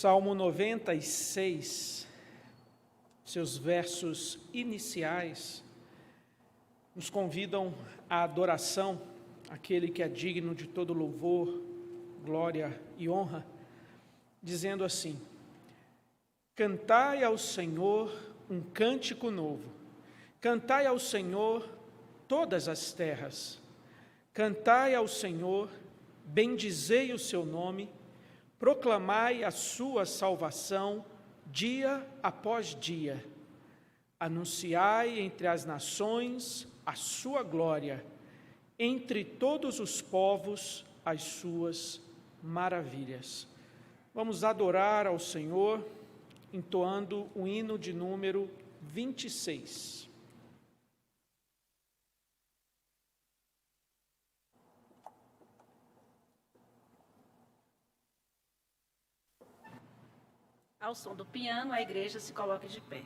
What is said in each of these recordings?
Salmo 96, seus versos iniciais, nos convidam à adoração, aquele que é digno de todo louvor, glória e honra, dizendo assim: cantai ao Senhor um cântico novo, cantai ao Senhor todas as terras, cantai ao Senhor, bendizei o seu nome, proclamai a sua salvação dia após dia, anunciai entre as nações a sua glória, entre todos os povos as suas maravilhas. Vamos adorar ao Senhor, entoando o hino de número 26. Ao som do piano, a igreja se coloca de pé.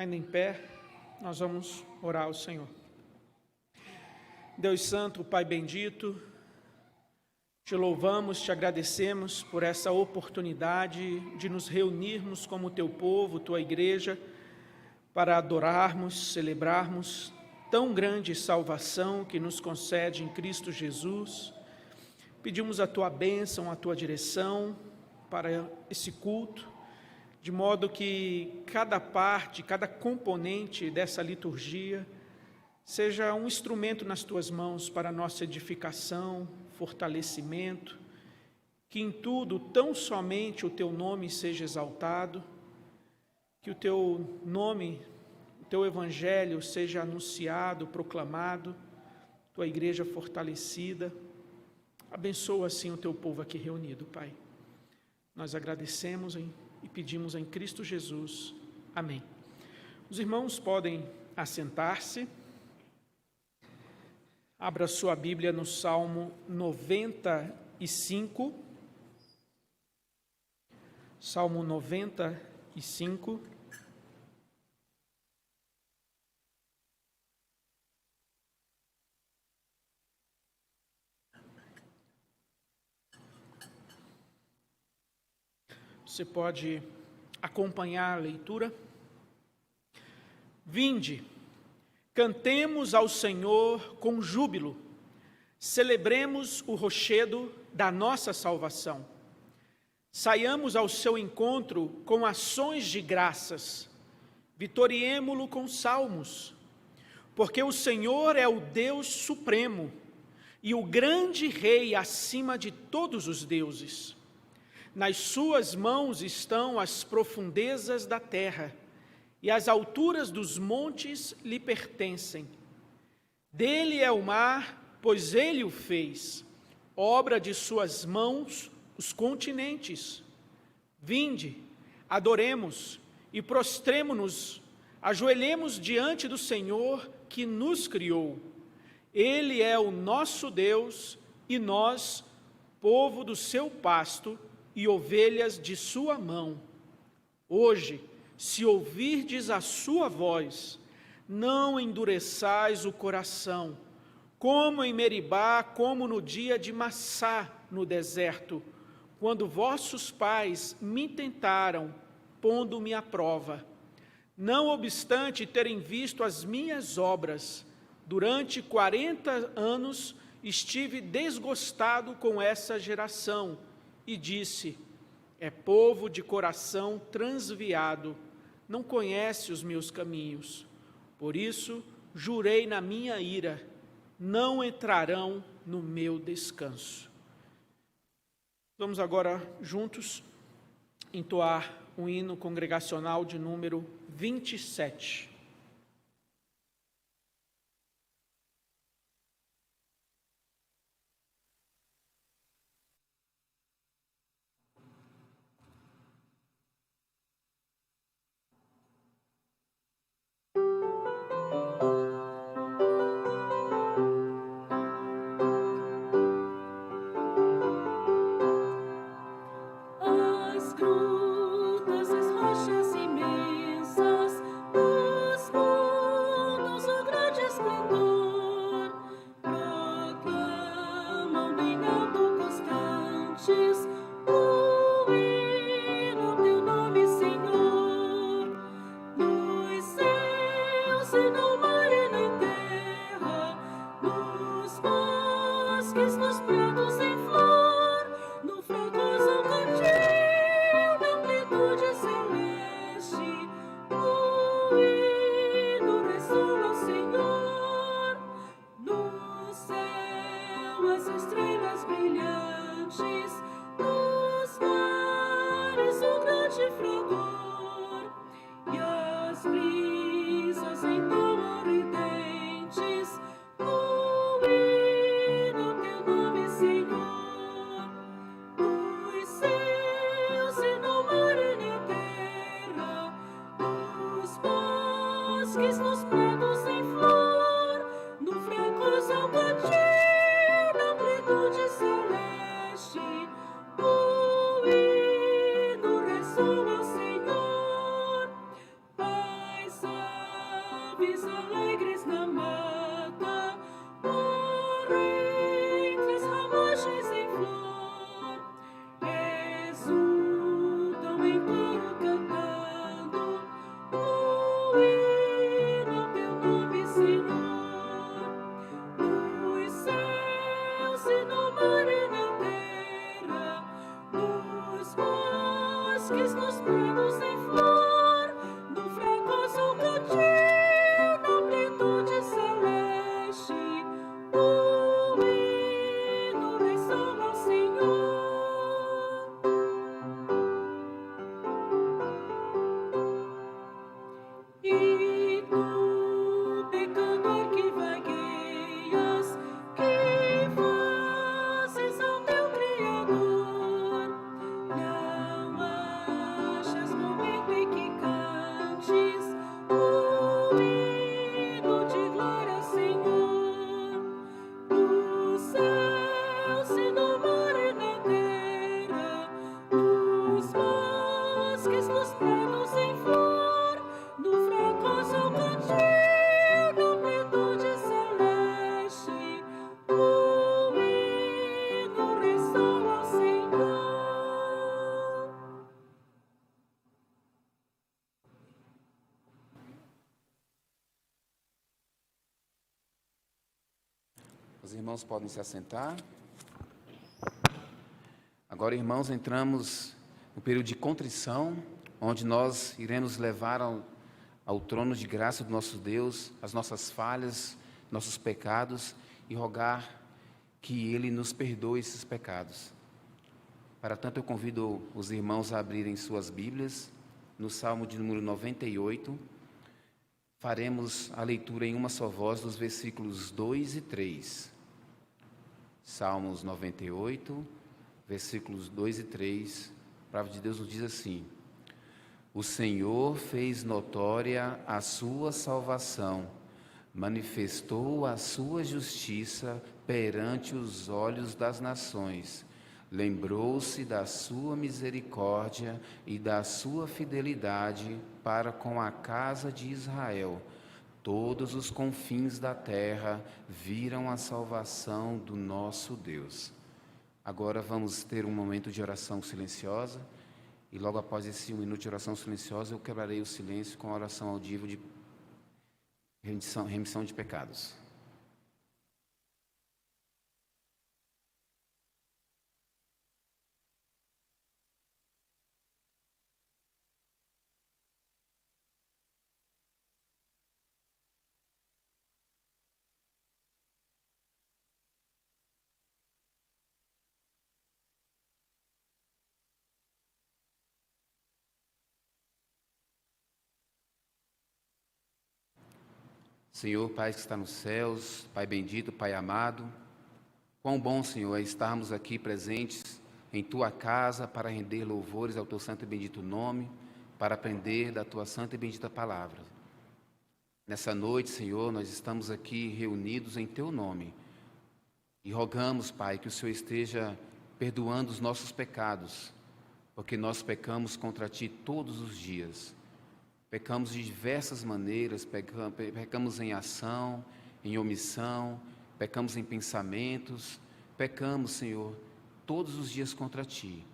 Ainda em pé, Nós vamos orar ao Senhor. Deus Santo, Pai bendito, te louvamos, te agradecemos por essa oportunidade de nos reunirmos como teu povo, tua igreja, para adorarmos, celebrarmos tão grande salvação que nos concede em Cristo Jesus. Pedimos a tua bênção, a tua direção para esse culto, de modo que cada parte, cada componente dessa liturgia seja um instrumento nas tuas mãos para a nossa edificação, fortalecimento, que em tudo tão somente o teu nome seja exaltado, que o teu nome, o teu evangelho seja anunciado, proclamado, tua igreja fortalecida. Abençoa assim o teu povo aqui reunido, Pai. Nós agradecemos e pedimos em Cristo Jesus. Amém. Os irmãos podem assentar-se. Abra sua Bíblia no Salmo 95. Salmo 95. Você pode acompanhar a leitura. Vinde, cantemos ao Senhor com júbilo, celebremos o rochedo da nossa salvação. Saiamos ao seu encontro com ações de graças, vitoriemo-lo com salmos, porque o Senhor é o Deus supremo e o grande Rei acima de todos os deuses. Nas suas mãos estão as profundezas da terra, e as alturas dos montes lhe pertencem. Dele é o mar, pois ele o fez, obra de suas mãos os continentes. Vinde, adoremos e prostremo-nos, ajoelhemos diante do Senhor que nos criou. Ele é o nosso Deus e nós, povo do seu pasto, e ovelhas de sua mão. Hoje, se ouvirdes a sua voz, não endureçais o coração, como em Meribá, como no dia de Massá, no deserto, quando vossos pais me tentaram, pondo-me à prova. Não obstante terem visto as minhas obras, durante 40 anos estive desgostado com essa geração, e disse: é povo de coração transviado, não conhece os meus caminhos. Por isso, jurei na minha ira, não entrarão no meu descanso. Vamos agora juntos entoar o hino congregacional de número 27. aves alegres na mata, por entre as ramagens em flor, exultam em coro cantando o hino ao teu nome, Senhor. Nos céus e no mar e na terra, nos bosques, nos prados em flor, no fracoso cantil, na amplitude celeste, o hino ressoa ao Senhor. E tu, pecador que vagueias, que fazes ao teu Criador, não achas momento em que cantes o hino de glória ao Senhor. Nos céus e no mar e na terra, nos bosques, nos prados em flor, no fracoso cantil, na amplitude celeste, o hino ressoa ao Senhor. Os irmãos podem se assentar. Agora, irmãos, entramos no período de contrição, onde nós iremos levar ao trono de graça do nosso Deus as nossas falhas, nossos pecados, e rogar que Ele nos perdoe esses pecados. Para tanto, eu convido os irmãos a abrirem suas Bíblias, no Salmo de número 98, faremos a leitura em uma só voz dos versículos 2 e 3. Salmos 98, versículos 2 e 3, a palavra de Deus nos diz assim: O Senhor fez notória a sua salvação, manifestou a sua justiça perante os olhos das nações, lembrou-se da sua misericórdia e da sua fidelidade para com a casa de Israel. Todos os confins da terra viram a salvação do nosso Deus. Agora vamos ter um momento de oração silenciosa, e logo após esse 1 minuto de oração silenciosa, eu quebrarei o silêncio com a oração audível de remissão de pecados. Senhor, Pai que está nos céus, Pai bendito, Pai amado, quão bom, Senhor, é estarmos aqui presentes em Tua casa para render louvores ao Teu santo e bendito nome, para aprender da Tua santa e bendita palavra. Nessa noite, Senhor, nós estamos aqui reunidos em Teu nome e rogamos, Pai, que o Senhor esteja perdoando os nossos pecados, porque nós pecamos contra Ti todos os dias. Pecamos de diversas maneiras, pecamos em ação, em omissão, pecamos em pensamentos, pecamos, Senhor, todos os dias contra Ti.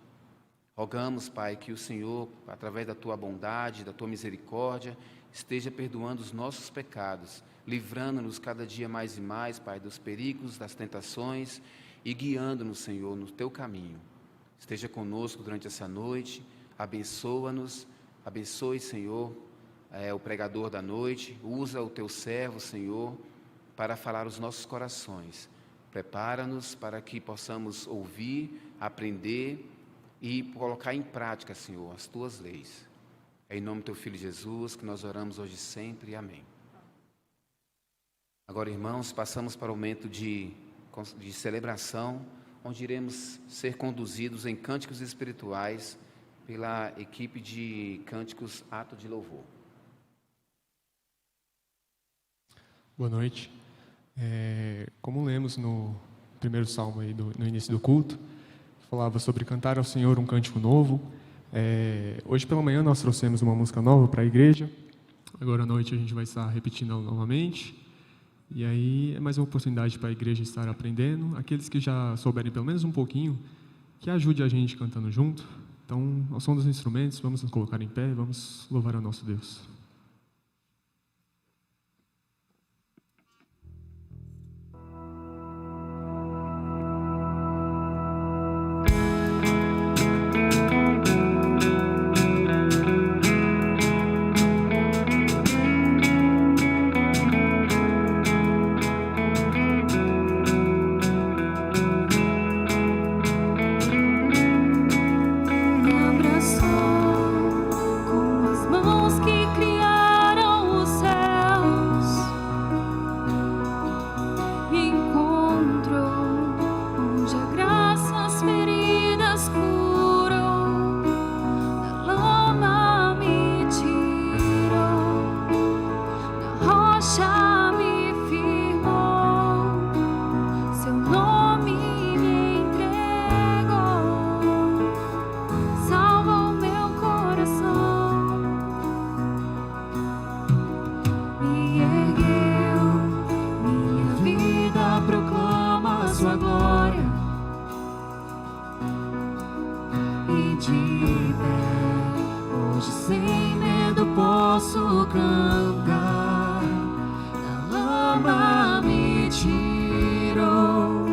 Rogamos, Pai, que o Senhor, através da Tua bondade, da Tua misericórdia, esteja perdoando os nossos pecados, livrando-nos cada dia mais e mais, Pai, dos perigos, das tentações e guiando-nos, Senhor, no Teu caminho. Esteja conosco durante essa noite, abençoa-nos, abençoe, Senhor, o pregador da noite, usa o Teu servo, Senhor, para falar aos nossos corações. Prepara-nos para que possamos ouvir, aprender e colocar em prática, Senhor, as Tuas leis. É em nome do Teu Filho Jesus que nós oramos hoje e sempre. Amém. Agora, irmãos, passamos para o momento de celebração, onde iremos ser conduzidos em cânticos espirituais pela equipe de cânticos Ato de Louvor. Boa noite. Como lemos no primeiro salmo aí no início do culto, falava sobre cantar ao Senhor um cântico novo. Hoje pela manhã nós trouxemos uma música nova para a igreja, Agora à noite a gente vai estar repetindo ela novamente. E aí é mais uma oportunidade para a igreja estar aprendendo. Aqueles que já souberem pelo menos um pouquinho, que ajude a gente cantando junto. Então, ao som dos instrumentos, vamos nos colocar em pé e vamos louvar ao nosso Deus. Com as mãos que criaram os céus, me encontro onde a graça as feridas curou, da lama me tirou, na rocha me firmou, seu nome me entregou. Salva o meu coração, me ergueu, minha vida proclama a sua glória, e de pé, hoje sem medo posso cantar. Da lama me tirou,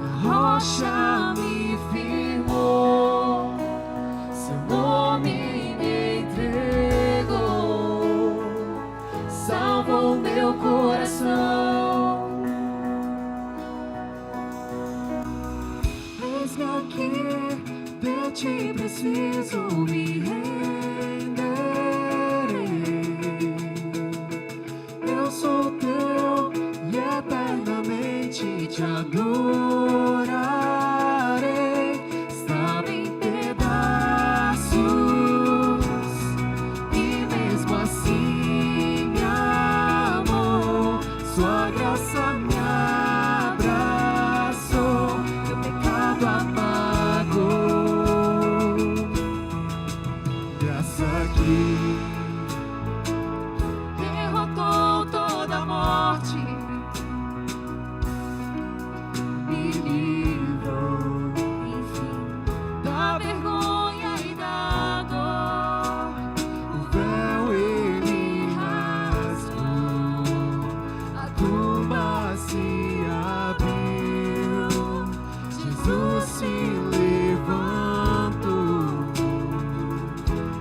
na rocha me firmou, seu nome me entregou, salva o meu coração. Eis-me aqui, de ti preciso me renderei. Eu sou teu e eternamente te adorarei. Estava em pedaços e mesmo assim me amou. Sua graça me abraçou, meu pecado apagou. Graça que derrotou toda a morte, me livrou, enfim, da vergonha e da dor. O véu ele rasgou, a tumba se abriu, Jesus se levantou,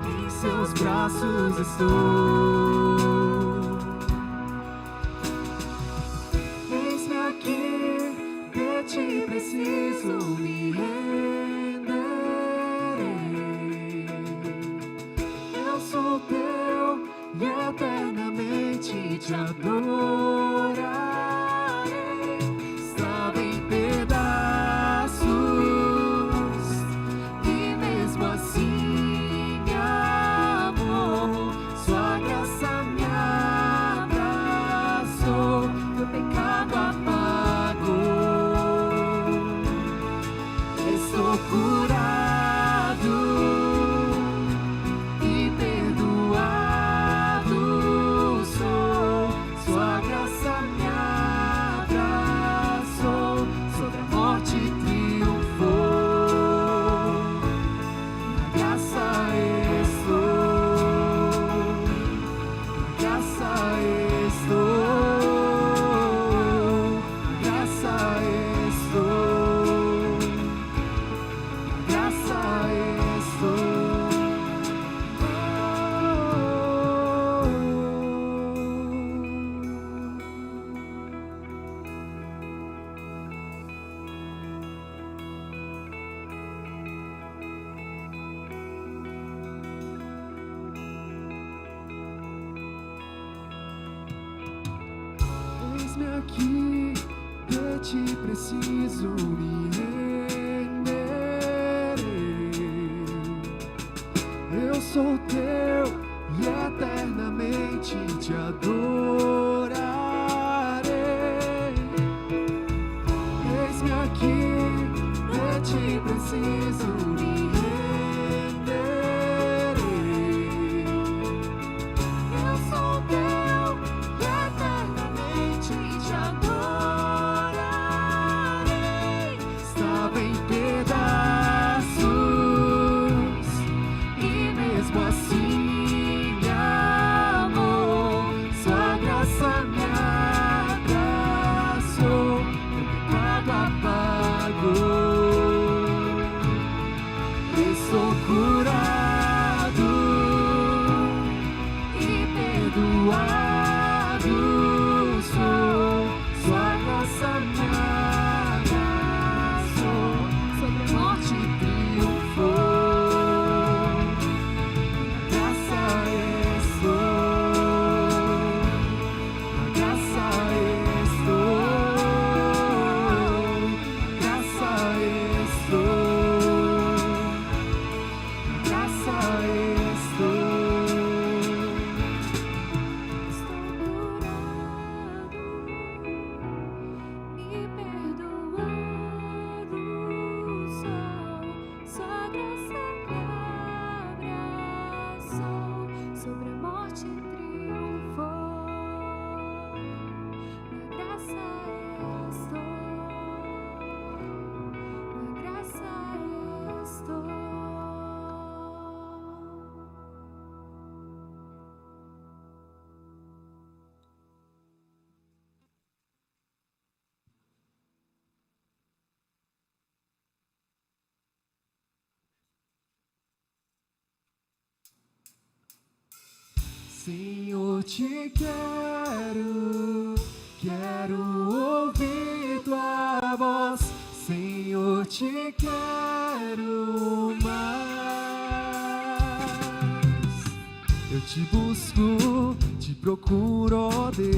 em seus braços estou. Eis-me aqui, de ti preciso me renderei. Eu sou teu e eternamente te adorarei. Estava em pedaços e mesmo assim me amou. Sua graça me abraçou, meu pecado apagou. Estou curado e perdoado sou. Sua graça me abraçou, sobre a morte triunfou. Na graça estou, na graça estou, na graça estou, na graça estou. Eis-me aqui, de ti preciso me renderei. Eu sou teu e eternamente te adorarei. Eis-me aqui, de ti preciso me renderei. Eu sou sou, sua graça me abraçou, sobre a morte triunfou, na graça estou, na graça estou, na graça estou, na graça estou. Senhor, te quero, quero ouvir tua voz. Senhor, te quero mais. Eu te busco, te procuro, ó Deus.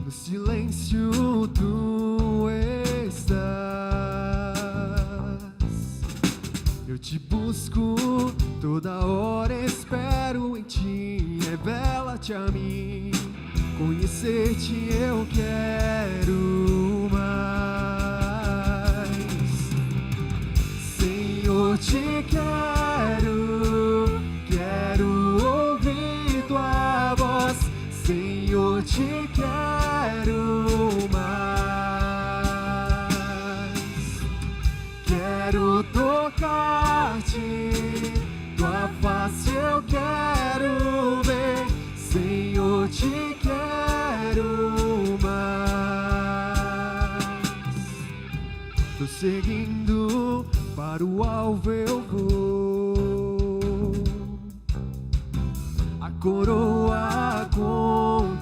No silêncio tu estás. Eu te busco, toda hora espero em ti, revela-te a mim, conhecer-te eu quero mais. Senhor, te quero, quero ouvir tua voz. Senhor, te quero mais. Quero tocar-te, tua face eu quero ver. Senhor, te quero mais. Tô seguindo, para o alvo eu vou. A coroa conquistar.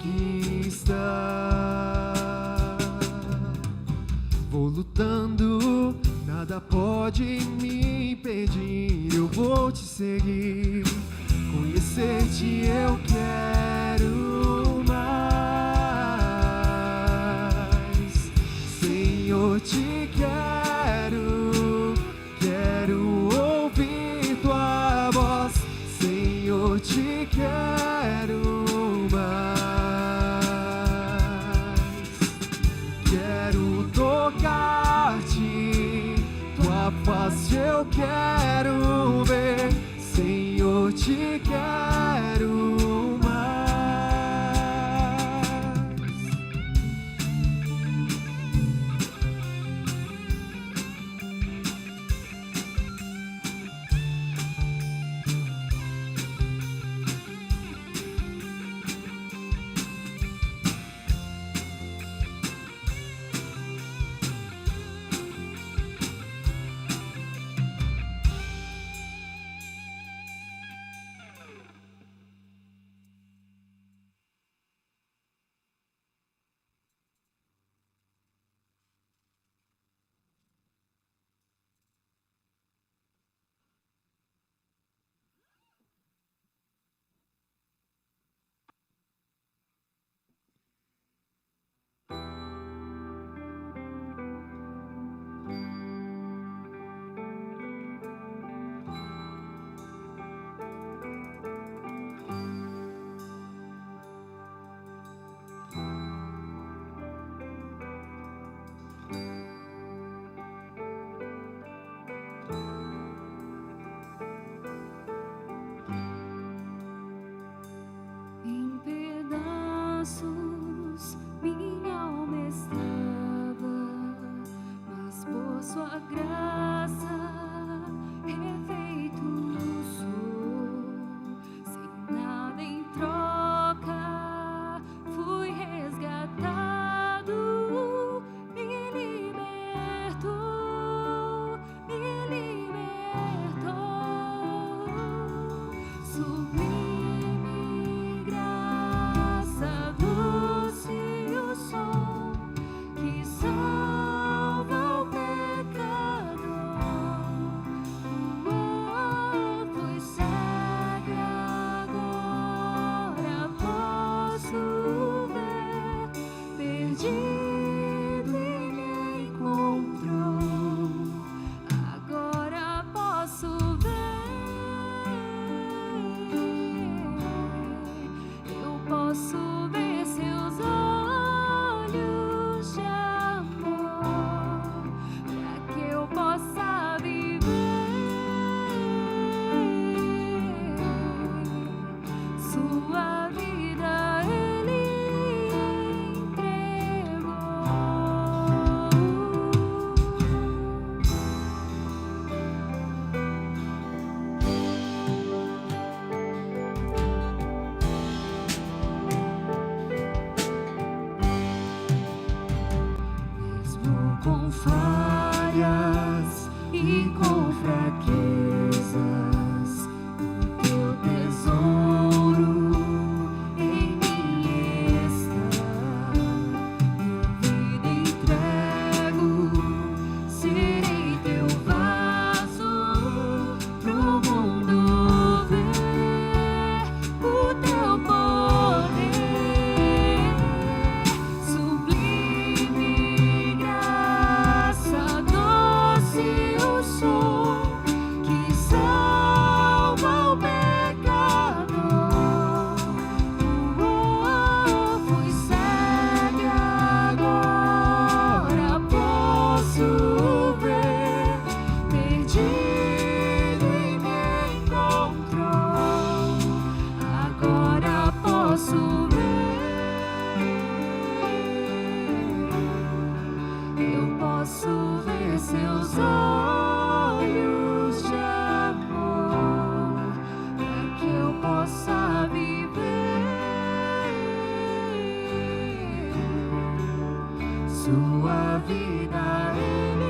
Vou lutando, nada pode me impedir. Eu vou te seguir, conhecer-te eu quero mais. Senhor, te quero, quero ouvir tua voz. Senhor, te quero mais. Quero tocar-te, tua face eu quero ver. Senhor, te quero mais. vida Ele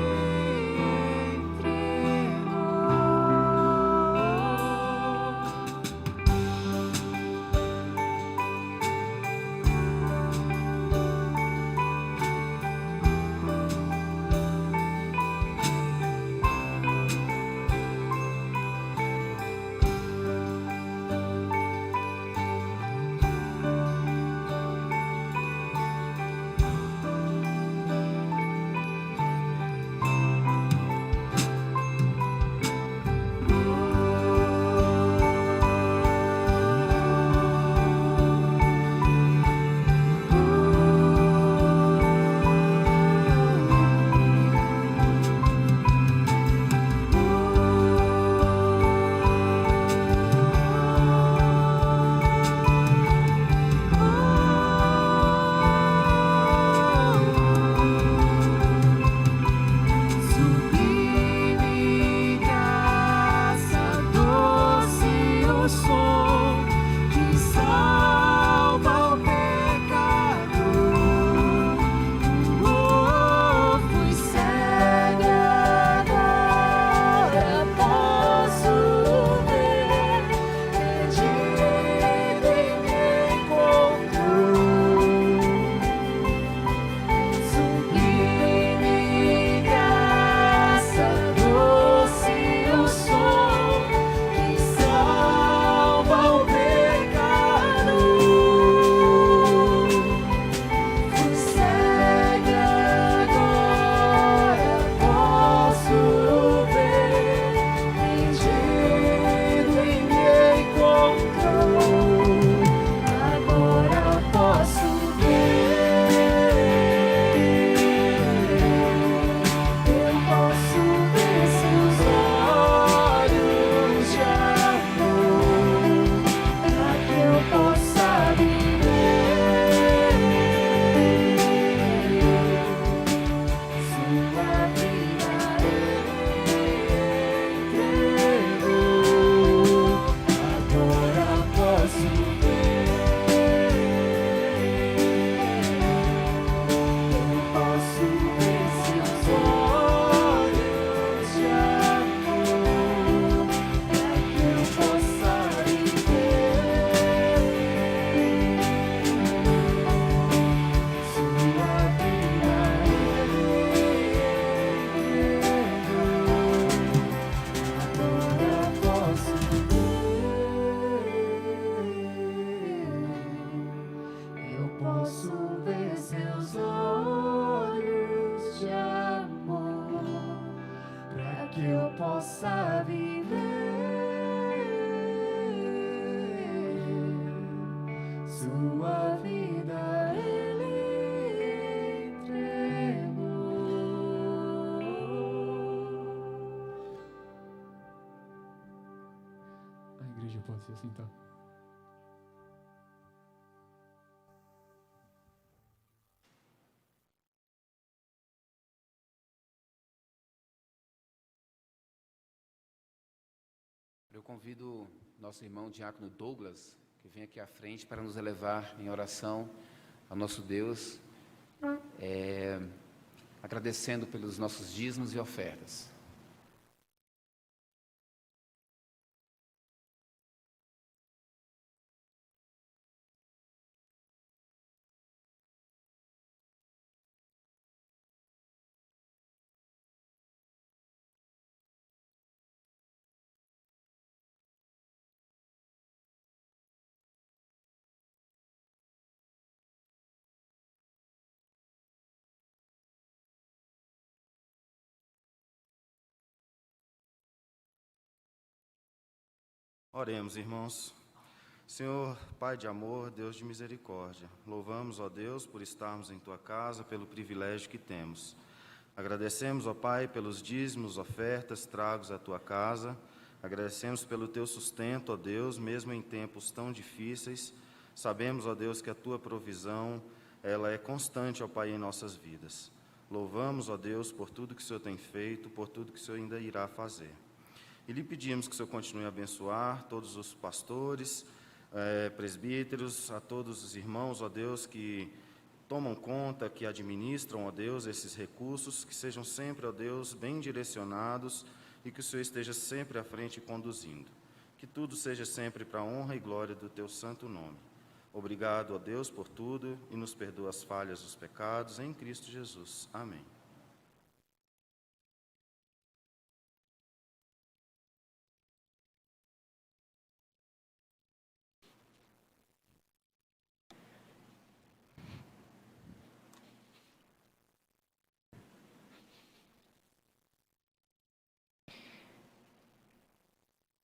possa viver sua vida Ele entregou. A igreja pode se assentar. Eu convido nosso irmão diácono Douglas, que vem aqui à frente para nos elevar em oração ao nosso Deus, agradecendo pelos nossos dízimos e ofertas. Oremos, irmãos. Senhor, Pai de amor, Deus de misericórdia, louvamos, ó Deus, por estarmos em Tua casa, pelo privilégio que temos. Agradecemos, ó Pai, pelos dízimos, ofertas, tragos à Tua casa. Agradecemos pelo Teu sustento, ó Deus, mesmo em tempos tão difíceis. Sabemos, ó Deus, que a Tua provisão, ela é constante, ó Pai, em nossas vidas. Louvamos, ó Deus, por tudo que o Senhor tem feito, por tudo que o Senhor ainda irá fazer. E lhe pedimos que o Senhor continue a abençoar todos os pastores, presbíteros, a todos os irmãos, ó Deus, que tomam conta, que administram, ó Deus, esses recursos, que sejam sempre, ó Deus, bem direcionados e que o Senhor esteja sempre à frente conduzindo. Que tudo seja sempre para a honra e glória do Teu santo nome. Obrigado, ó Deus, por tudo e nos perdoa as falhas dos pecados, em Cristo Jesus. Amém.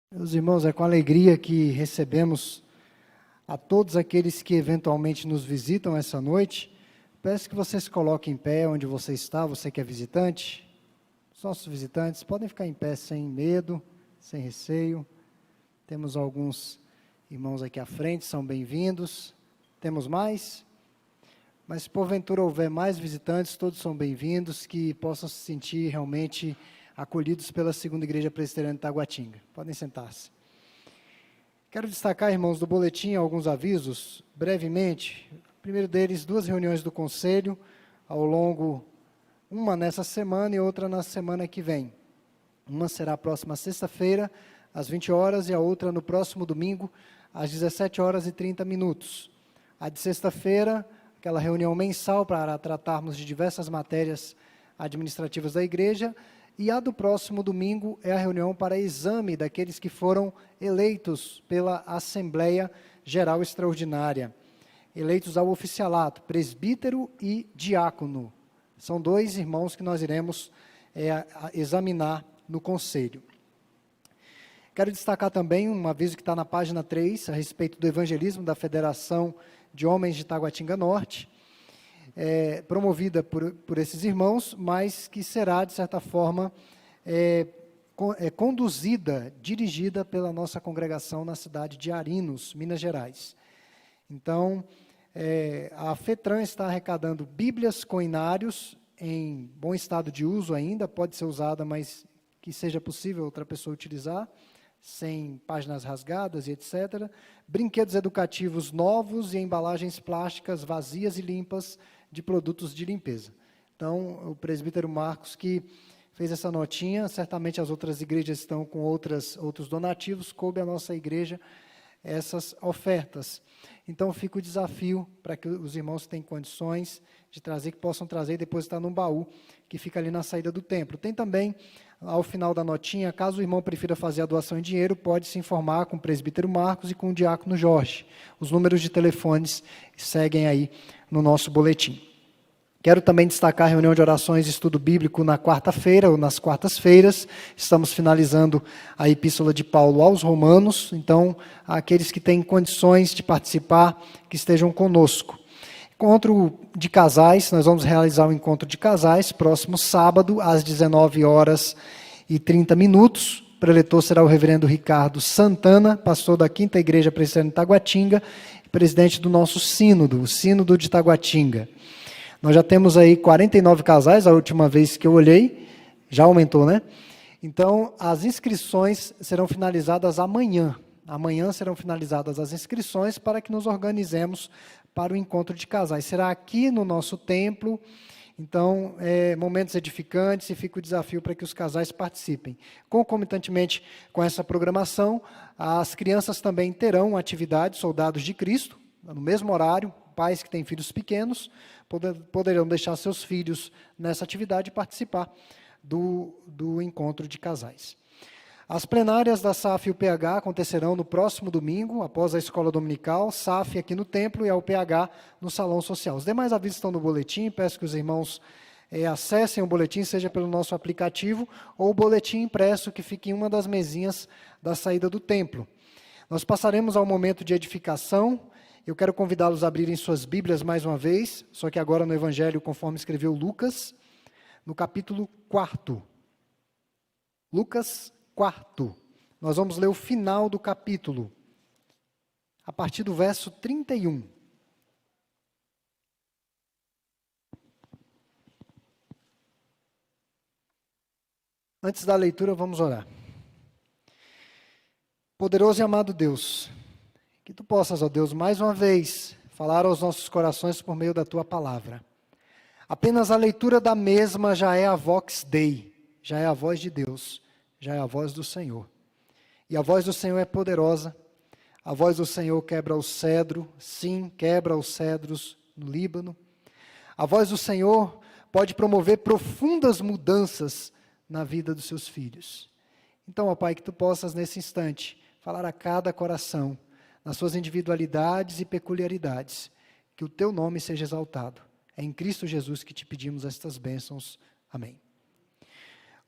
Meus irmãos, é com alegria que recebemos a todos aqueles que eventualmente nos visitam essa noite. Peço que você se coloque em pé onde você está, você que é visitante. Os nossos visitantes podem ficar em pé sem medo, sem receio. Temos alguns irmãos aqui à frente, são bem-vindos. Temos mais? Mas se porventura houver mais visitantes, todos são bem-vindos, que possam se sentir realmente acolhidos pela Segunda Igreja Presbiteriana de Taguatinga. Podem sentar-se. Quero destacar, irmãos, do boletim alguns avisos, brevemente. O primeiro deles, 2 reuniões do Conselho, ao longo, uma nessa semana e outra na semana que vem. Uma será a próxima sexta-feira, às 20 horas, e a outra no próximo domingo, às 17 horas e 30 minutos. A de sexta-feira, aquela reunião mensal para tratarmos de diversas matérias administrativas da igreja, e a do próximo domingo é a reunião para exame daqueles que foram eleitos pela Assembleia Geral Extraordinária. Eleitos ao oficialato, presbítero e diácono. São 2 irmãos que nós iremos examinar no conselho. Quero destacar também um aviso que está na página 3, a respeito do evangelismo da Federação de Homens de Taguatinga Norte, promovida por esses irmãos, mas que será, de certa forma, conduzida, dirigida pela nossa congregação na cidade de Arinos, Minas Gerais. Então, a FETRAN está arrecadando bíblias coinários em bom estado de uso ainda, pode ser usada, mas que seja possível outra pessoa utilizar, sem páginas rasgadas e etc. Brinquedos educativos novos e embalagens plásticas vazias e limpas de produtos de limpeza. Então, o presbítero Marcos, que fez essa notinha, certamente as outras igrejas estão com outros donativos, coube à nossa igreja essas ofertas. Então, fica o desafio para que os irmãos tenham condições de trazer, que possam trazer e depositar num baú, que fica ali na saída do templo. Tem também, ao final da notinha, caso o irmão prefira fazer a doação em dinheiro, pode se informar com o presbítero Marcos e com o diácono Jorge. Os números de telefones seguem aí no nosso boletim. Quero também destacar a reunião de orações e estudo bíblico na quarta-feira, ou nas quartas-feiras. Estamos finalizando a epístola de Paulo aos Romanos, então, aqueles que têm condições de participar, que estejam conosco. Encontro de casais, nós vamos realizar o encontro de casais, próximo sábado, às 19 horas e 30 minutos. O preletor será o reverendo Ricardo Santana, pastor da 5ª Igreja Presbiteriana de Taguatinga, presidente do nosso sínodo, o Sínodo de Taguatinga. Nós já temos aí 49 casais, a última vez que eu olhei, já aumentou, né? Então, as inscrições serão finalizadas amanhã. Amanhã serão finalizadas as inscrições para que nos organizemos para o encontro de casais. Será aqui no nosso templo, então, momentos edificantes, e fica o desafio para que os casais participem. Concomitantemente com essa programação, as crianças também terão atividade, Soldados de Cristo, no mesmo horário, pais que têm filhos pequenos, poderão deixar seus filhos nessa atividade e participar do encontro de casais. As plenárias da SAF e o PH acontecerão no próximo domingo, após a escola dominical, SAF aqui no templo e ao PH no salão social. Os demais avisos estão no boletim, peço que os irmãos acessem o boletim, seja pelo nosso aplicativo, ou o boletim impresso que fica em uma das mesinhas da saída do templo. Nós passaremos ao momento de edificação. Eu quero convidá-los a abrirem suas Bíblias mais uma vez, só que agora no Evangelho, conforme escreveu Lucas, no capítulo 4. Lucas 4. Nós vamos ler o final do capítulo, a partir do verso 31. Antes da leitura, vamos orar. Poderoso e amado Deus, que Tu possas, ó Deus, mais uma vez, falar aos nossos corações por meio da tua palavra. Apenas a leitura da mesma já é a vox Dei, já é a voz de Deus, já é a voz do Senhor. E a voz do Senhor é poderosa, a voz do Senhor quebra o cedro, sim, quebra os cedros no Líbano. A voz do Senhor pode promover profundas mudanças na vida dos seus filhos. Então, ó Pai, que tu possas nesse instante falar a cada coração, nas suas individualidades e peculiaridades, que o teu nome seja exaltado. É em Cristo Jesus que te pedimos estas bênçãos. Amém.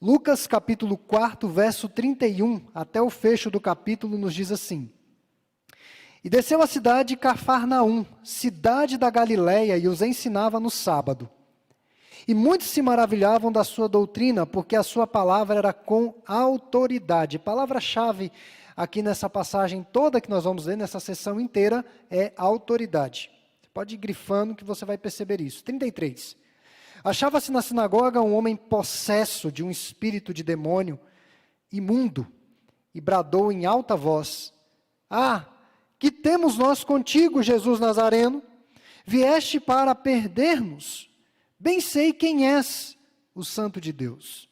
Lucas capítulo 4, verso 31, até o fecho do capítulo, nos diz assim: E desceu à cidade de Cafarnaum, cidade da Galileia, e os ensinava no sábado. E muitos se maravilhavam da sua doutrina, porque a sua palavra era com autoridade. Palavra-chave aqui nessa passagem toda que nós vamos ler, nessa sessão inteira, é autoridade. Você pode ir grifando que você vai perceber isso. 33. Achava-se na sinagoga um homem possesso de um espírito de demônio imundo, e bradou em alta voz: Ah, que temos nós contigo, Jesus Nazareno? Vieste para perder-nos? Bem sei quem és, o Santo de Deus.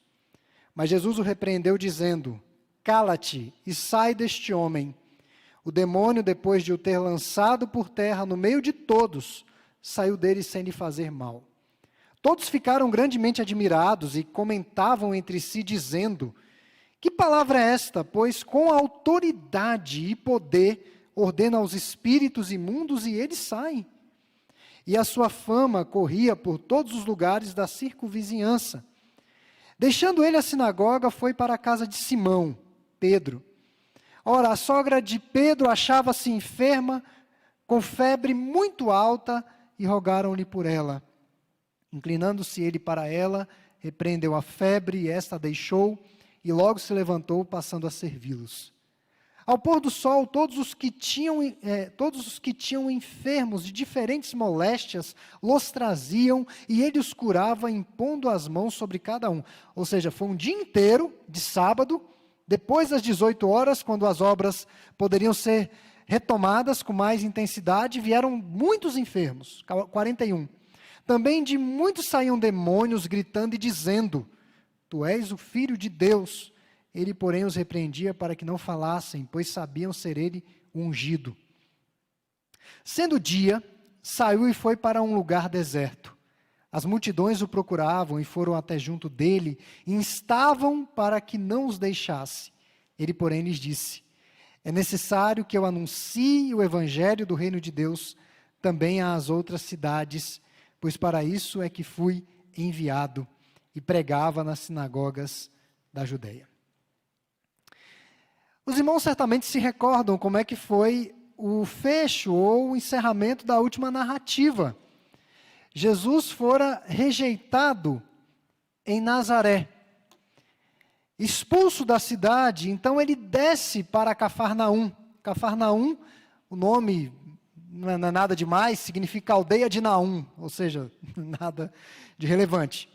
Mas Jesus o repreendeu, dizendo: Cala-te e sai deste homem. O demônio, depois de o ter lançado por terra no meio de todos, saiu dele sem lhe fazer mal. Todos ficaram grandemente admirados e comentavam entre si, dizendo: Que palavra é esta? Pois com autoridade e poder ordena aos espíritos imundos e eles saem. E a sua fama corria por todos os lugares da circunvizinhança. Deixando ele a sinagoga, foi para a casa de Simão, Pedro. Ora, a sogra de Pedro achava-se enferma, com febre muito alta, e rogaram-lhe por ela. Inclinando-se ele para ela, repreendeu a febre, e esta a deixou, e logo se levantou, passando a servi-los. Ao pôr do sol, todos os que tinham enfermos de diferentes moléstias, los traziam, e ele os curava, impondo as mãos sobre cada um. Ou seja, foi um dia inteiro, de sábado, depois das 18 horas, quando as obras poderiam ser retomadas com mais intensidade, vieram muitos enfermos, 41. Também de muitos saíam demônios, gritando e dizendo: Tu és o Filho de Deus. Ele, porém, os repreendia para que não falassem, pois sabiam ser ele o ungido. Sendo dia, saiu e foi para um lugar deserto. As multidões o procuravam e foram até junto dele, e instavam para que não os deixasse. Ele, porém, lhes disse: É necessário que eu anuncie o evangelho do reino de Deus também às outras cidades, pois para isso é que fui enviado, e pregava nas sinagogas da Judeia. Os irmãos certamente se recordam como é que foi o fecho ou o encerramento da última narrativa. Jesus fora rejeitado em Nazaré, expulso da cidade, então ele desce para Cafarnaum. Cafarnaum, o nome não é nada demais, significa aldeia de Naum, ou seja, nada de relevante.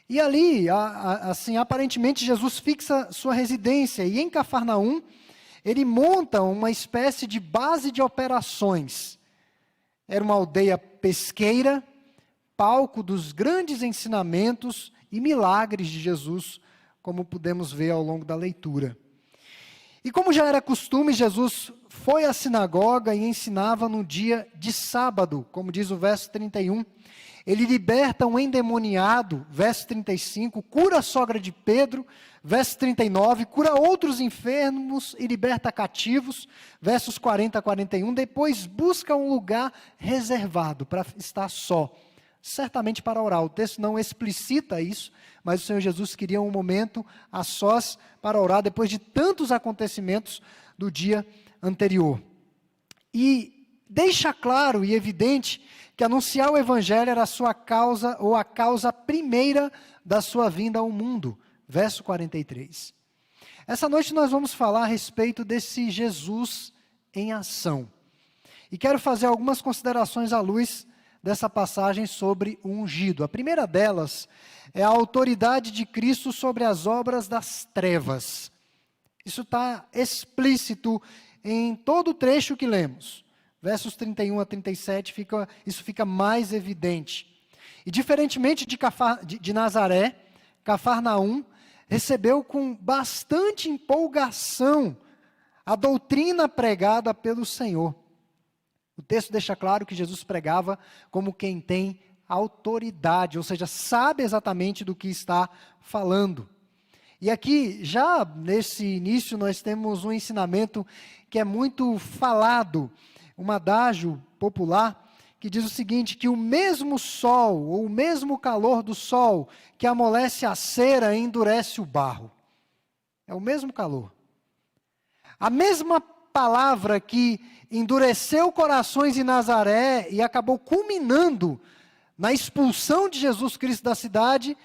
E ali, assim, aparentemente Jesus fixa sua residência, e em Cafarnaum ele monta uma espécie de base de operações. Era uma aldeia pesqueira, palco dos grandes ensinamentos e milagres de Jesus, como podemos ver ao longo da leitura. E como já era costume, Jesus foi à sinagoga e ensinava no dia de sábado, como diz o verso 31. Ele liberta um endemoniado, verso 35, cura a sogra de Pedro, verso 39, cura outros enfermos e liberta cativos, versos 40 a 41. Depois busca um lugar reservado para estar só, certamente para orar. O texto não explicita isso, mas o Senhor Jesus queria um momento a sós para orar, depois de tantos acontecimentos do dia anterior. E deixa claro e evidente que anunciar o evangelho era a sua causa, ou a causa primeira da sua vinda ao mundo. Verso 43. Essa noite nós vamos falar a respeito desse Jesus em ação. E quero fazer algumas considerações à luz dessa passagem sobre o ungido. A primeira delas é a autoridade de Cristo sobre as obras das trevas. Isso está explícito em todo o trecho que lemos. versos 31 a 37, isso fica mais evidente. E diferentemente de Nazaré, Cafarnaum recebeu com bastante empolgação a doutrina pregada pelo Senhor. O texto deixa claro que Jesus pregava como quem tem autoridade, ou seja, sabe exatamente do que está falando. E aqui, já nesse início, nós temos um ensinamento que é muito falado, um adágio popular, que diz o seguinte, que o mesmo sol, ou o mesmo calor do sol, que amolece a cera, endurece o barro. É o mesmo calor. A mesma palavra que endureceu corações em Nazaré e acabou culminando na expulsão de Jesus Cristo da cidade,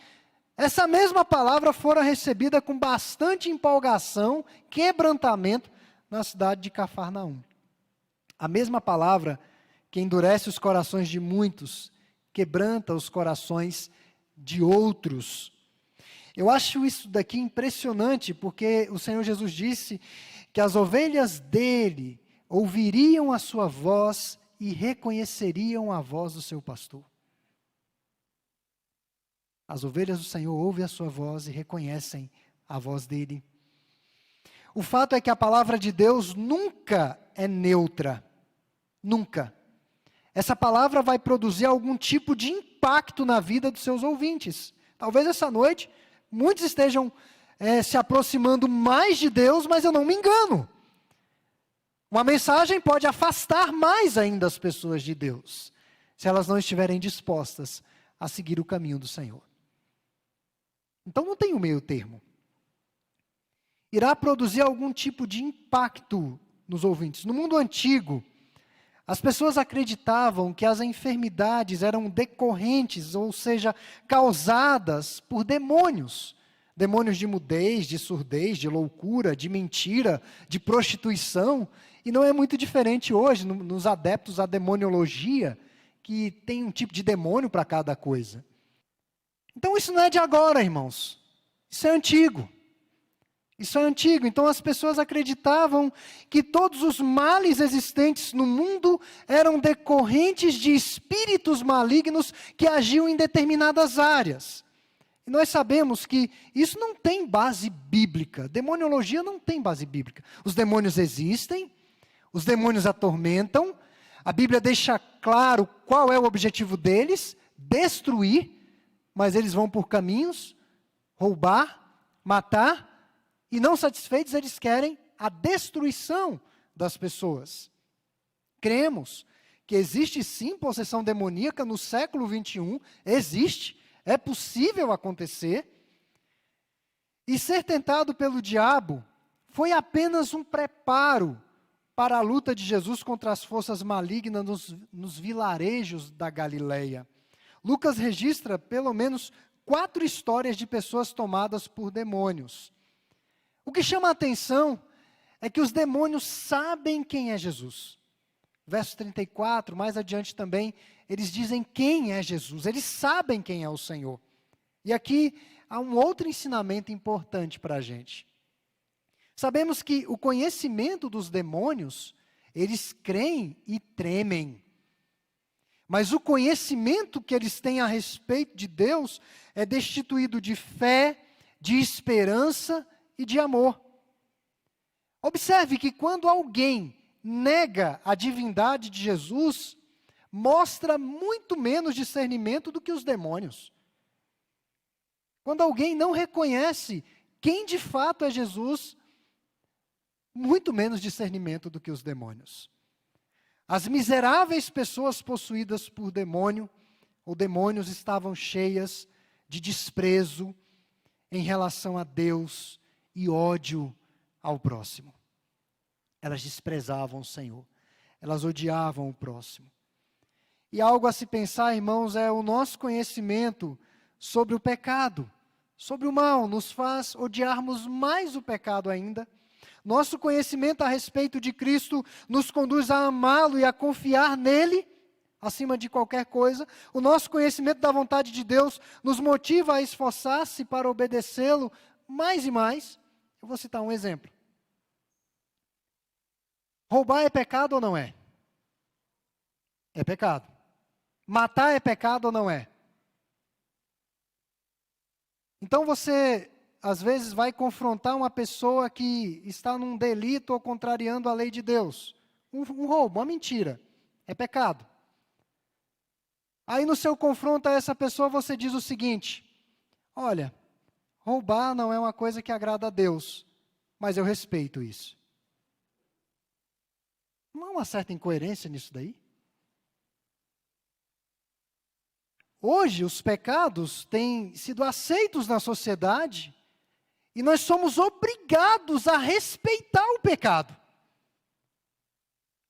essa mesma palavra fora recebida com bastante empolgação, quebrantamento, na cidade de Cafarnaum. A mesma palavra que endurece os corações de muitos, quebranta os corações de outros. Eu acho isso daqui impressionante, porque o Senhor Jesus disse que as ovelhas dele ouviriam a sua voz e reconheceriam a voz do seu pastor. As ovelhas do Senhor ouvem a sua voz e reconhecem a voz dele. O fato é que a palavra de Deus nunca é neutra. Nunca. Essa palavra vai produzir algum tipo de impacto na vida dos seus ouvintes. Talvez essa noite muitos estejam se aproximando mais de Deus, mas eu não me engano. Uma mensagem pode afastar mais ainda as pessoas de Deus, se elas não estiverem dispostas a seguir o caminho do Senhor. Então não tem um meio termo. Irá produzir algum tipo de impacto nos ouvintes. No mundo antigo, as pessoas acreditavam que as enfermidades eram decorrentes, ou seja, causadas por demônios. Demônios de mudez, de surdez, de loucura, de mentira, de prostituição. E não é muito diferente hoje nos adeptos à demoniologia, que tem um tipo de demônio para cada coisa. Então isso não é de agora, irmãos. Isso é antigo. Isso é antigo. Então as pessoas acreditavam que todos os males existentes no mundo eram decorrentes de espíritos malignos que agiam em determinadas áreas. E nós sabemos que isso não tem base bíblica. Demoniologia não tem base bíblica. Os demônios existem, os demônios atormentam. A Bíblia deixa claro qual é o objetivo deles: destruir, mas eles vão por caminhos, roubar, matar. E não satisfeitos, eles querem a destruição das pessoas. Cremos que existe sim possessão demoníaca no século 21, existe, é possível acontecer. E ser tentado pelo diabo foi apenas um preparo para a luta de Jesus contra as forças malignas nos vilarejos da Galileia. Lucas registra pelo menos 4 histórias de pessoas tomadas por demônios. O que chama a atenção é que os demônios sabem quem é Jesus. Verso 34, mais adiante também, eles dizem quem é Jesus. Eles sabem quem é o Senhor. E aqui há um outro ensinamento importante para a gente. Sabemos que o conhecimento dos demônios, eles creem e tremem. Mas o conhecimento que eles têm a respeito de Deus é destituído de fé, de esperança e de amor. Observe que quando alguém nega a divindade de Jesus, mostra muito menos discernimento do que os demônios. Quando alguém não reconhece quem de fato é Jesus, muito menos discernimento do que os demônios. As miseráveis pessoas possuídas por demônio ou demônios estavam cheias de desprezo em relação a Deus e ódio ao próximo. Elas desprezavam o Senhor. Elas odiavam o próximo. E algo a se pensar, irmãos, é o nosso conhecimento sobre o pecado, sobre o mal, nos faz odiarmos mais o pecado ainda. Nosso conhecimento a respeito de Cristo nos conduz a amá-lo e a confiar nele, acima de qualquer coisa. O nosso conhecimento da vontade de Deus nos motiva a esforçar-se para obedecê-lo mais e mais. Eu vou citar um exemplo. Roubar é pecado ou não é? É pecado. Matar é pecado ou não é? Então você, às vezes, vai confrontar uma pessoa que está num delito ou contrariando a lei de Deus. Um roubo, uma mentira. É pecado. Aí no seu confronto a essa pessoa você diz o seguinte: olha, roubar não é uma coisa que agrada a Deus, mas eu respeito isso. Não há uma certa incoerência nisso daí? Hoje, os pecados têm sido aceitos na sociedade e nós somos obrigados a respeitar o pecado.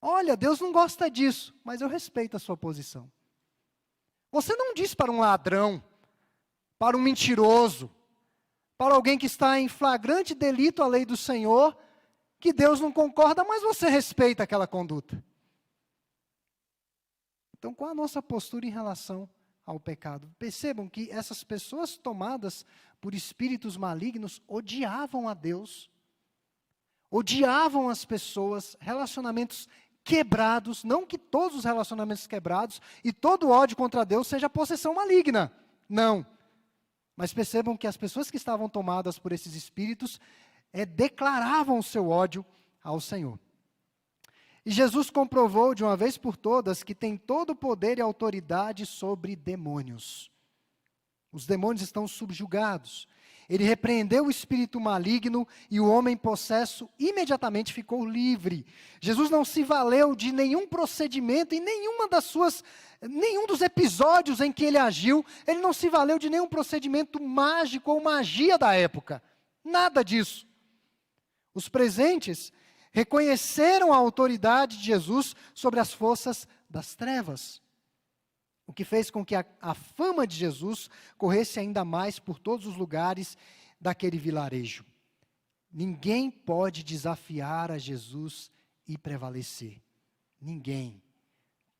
Olha, Deus não gosta disso, mas eu respeito a sua posição. Você não diz para um ladrão, para um mentiroso, para alguém que está em flagrante delito à lei do Senhor, que Deus não concorda, mas você respeita aquela conduta. Então, qual a nossa postura em relação ao pecado? Percebam que essas pessoas tomadas por espíritos malignos odiavam a Deus, odiavam as pessoas, relacionamentos quebrados, não que todos os relacionamentos quebrados e todo ódio contra Deus seja possessão maligna, não. Mas percebam que as pessoas que estavam tomadas por esses espíritos declaravam o seu ódio ao Senhor. E Jesus comprovou de uma vez por todas que tem todo o poder e autoridade sobre demônios. Os demônios estão subjugados. Ele repreendeu o espírito maligno e o homem possesso imediatamente ficou livre. Jesus não se valeu de nenhum procedimento em nenhum dos episódios em que ele agiu. Ele não se valeu de nenhum procedimento mágico ou magia da época. Nada disso. Os presentes reconheceram a autoridade de Jesus sobre as forças das trevas, o que fez com que a fama de Jesus corresse ainda mais por todos os lugares daquele vilarejo. Ninguém pode desafiar a Jesus e prevalecer. Ninguém.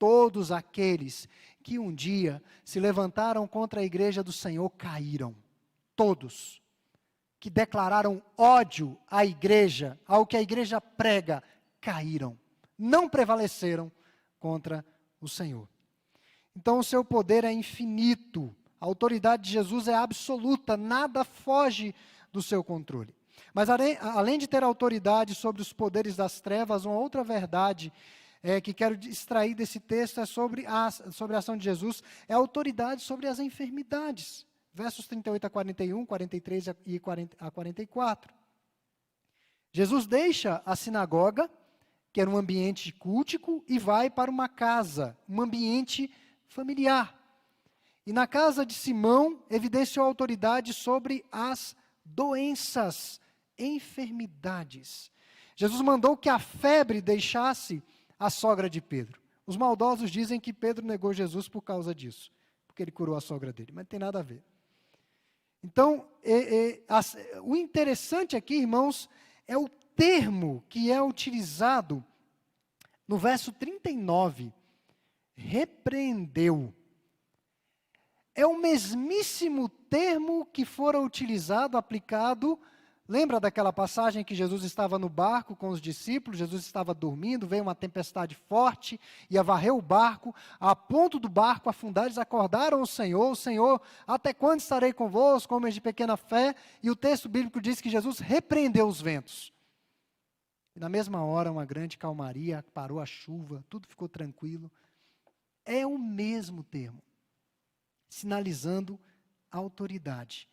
Todos aqueles que um dia se levantaram contra a igreja do Senhor caíram. Todos. Que declararam ódio à igreja, ao que a igreja prega, caíram. Não prevaleceram contra o Senhor. Então o seu poder é infinito, a autoridade de Jesus é absoluta, nada foge do seu controle. Mas além de ter autoridade sobre os poderes das trevas, uma outra verdade que quero extrair desse texto é sobre a ação de Jesus, é a autoridade sobre as enfermidades. Versos 38 a 41, 43 a 44. Jesus deixa a sinagoga, que era um ambiente cultico, e vai para uma casa, um ambiente familiar. E na casa de Simão, evidenciou autoridade sobre as doenças, enfermidades. Jesus mandou que a febre deixasse a sogra de Pedro. Os maldosos dizem que Pedro negou Jesus por causa disso, porque ele curou a sogra dele, mas não tem nada a ver. Então, o interessante aqui, irmãos, é o termo que é utilizado no verso 39, repreendeu. É o mesmíssimo termo que fora utilizado, aplicado. Lembra daquela passagem que Jesus estava no barco com os discípulos, Jesus estava dormindo, veio uma tempestade forte, ia varrer o barco, a ponto do barco afundar, eles acordaram o Senhor, até quando estarei convosco, homens de pequena fé? E o texto bíblico diz que Jesus repreendeu os ventos. E na mesma hora, uma grande calmaria, parou a chuva, tudo ficou tranquilo. É o mesmo termo, sinalizando a autoridade.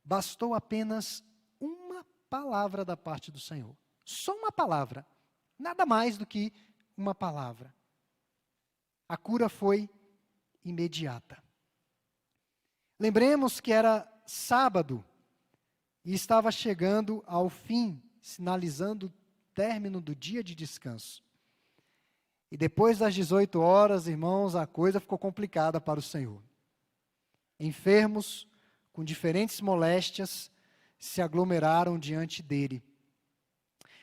Bastou apenas uma palavra da parte do Senhor. Só uma palavra. Nada mais do que uma palavra. A cura foi imediata. Lembremos que era sábado e estava chegando ao fim, sinalizando o término do dia de descanso. E depois das 18 horas, irmãos, a coisa ficou complicada para o Senhor. Enfermos, com diferentes moléstias, se aglomeraram diante dele.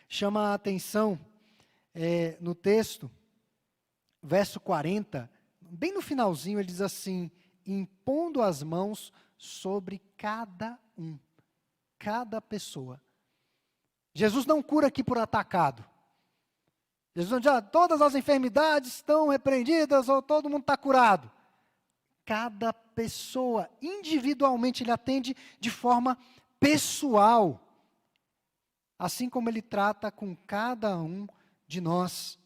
Chama a atenção, no texto, verso 40, bem no finalzinho, ele diz assim: impondo as mãos sobre cada um, cada pessoa. Jesus não cura aqui por atacado. Jesus não diz, todas as enfermidades estão repreendidas ou todo mundo está curado. Cada pessoa, individualmente, ele atende de forma pessoal. Assim como ele trata com cada um de nós.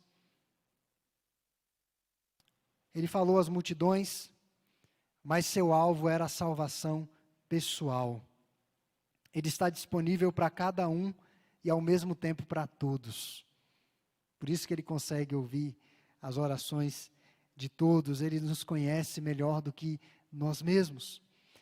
Ele falou às multidões, mas seu alvo era a salvação pessoal. Ele está disponível para cada um e ao mesmo tempo para todos. Por isso que ele consegue ouvir as orações de todos. Ele nos conhece melhor do que nós mesmos.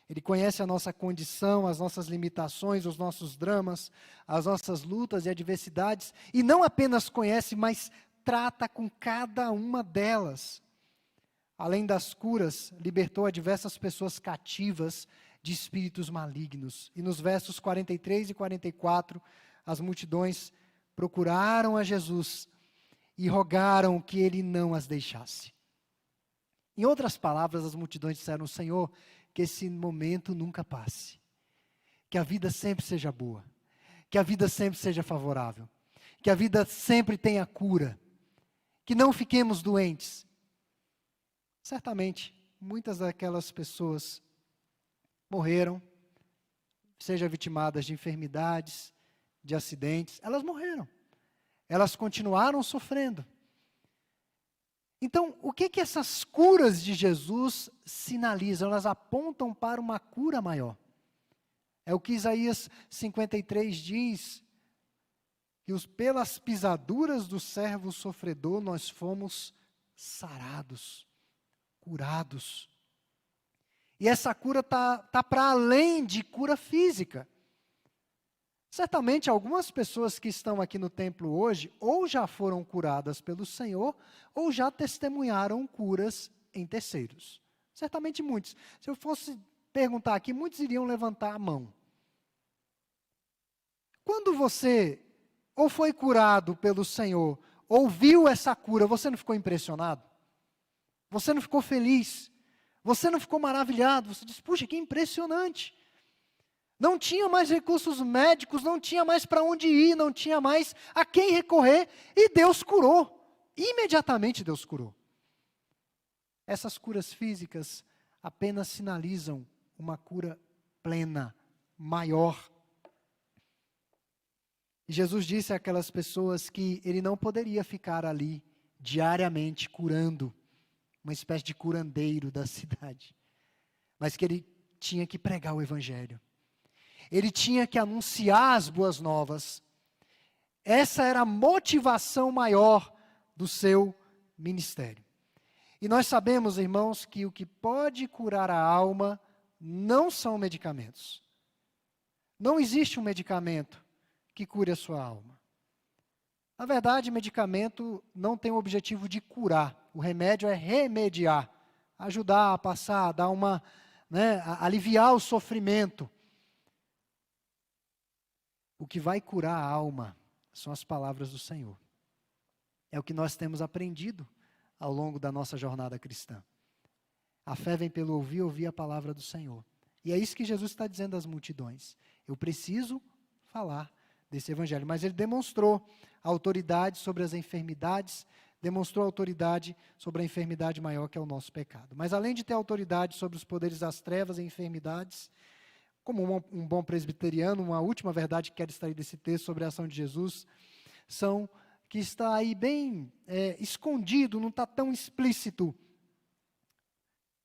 Ele conhece a nossa condição, as nossas limitações, os nossos dramas, as nossas lutas e adversidades. E não apenas conhece, mas trata com cada uma delas. Além das curas, libertou a diversas pessoas cativas de espíritos malignos. E nos versos 43 e 44, as multidões procuraram a Jesus e rogaram que ele não as deixasse. Em outras palavras, as multidões disseram, Senhor, que esse momento nunca passe. Que a vida sempre seja boa. Que a vida sempre seja favorável. Que a vida sempre tenha cura. Que não fiquemos doentes. Certamente, muitas daquelas pessoas morreram, sejam vitimadas de enfermidades, de acidentes, elas morreram. Elas continuaram sofrendo. Então, o que essas curas de Jesus sinalizam? Elas apontam para uma cura maior. É o que Isaías 53 diz, que pelas pisaduras do servo sofredor nós fomos sarados, curados. E essa cura tá para além de cura física. Certamente algumas pessoas que estão aqui no templo hoje, ou já foram curadas pelo Senhor, ou já testemunharam curas em terceiros. Certamente muitos. Se eu fosse perguntar aqui, muitos iriam levantar a mão. Quando você ou foi curado pelo Senhor, ou viu essa cura, você não ficou impressionado? Você não ficou feliz? Você não ficou maravilhado? Você disse, puxa, que impressionante. Não tinha mais recursos médicos, não tinha mais para onde ir, não tinha mais a quem recorrer, e Deus curou. Imediatamente Deus curou. Essas curas físicas apenas sinalizam uma cura plena, maior. E Jesus disse àquelas pessoas que ele não poderia ficar ali diariamente curando, uma espécie de curandeiro da cidade, mas que ele tinha que pregar o Evangelho. Ele tinha que anunciar as boas novas. Essa era a motivação maior do seu ministério. E nós sabemos, irmãos, que o que pode curar a alma não são medicamentos. Não existe um medicamento que cure a sua alma. Na verdade, medicamento não tem o objetivo de curar. O remédio é remediar, ajudar a passar, dar uma, aliviar o sofrimento. O que vai curar a alma são as palavras do Senhor. É o que nós temos aprendido ao longo da nossa jornada cristã. A fé vem pelo ouvir, ouvir a palavra do Senhor. E é isso que Jesus está dizendo às multidões. Eu preciso falar desse Evangelho. Mas ele demonstrou autoridade sobre as enfermidades, demonstrou autoridade sobre a enfermidade maior que é o nosso pecado. Mas além de ter autoridade sobre os poderes das trevas e enfermidades, como um bom presbiteriano, uma última verdade que quero extrair desse texto sobre a ação de Jesus, que está aí bem escondido, não está tão explícito,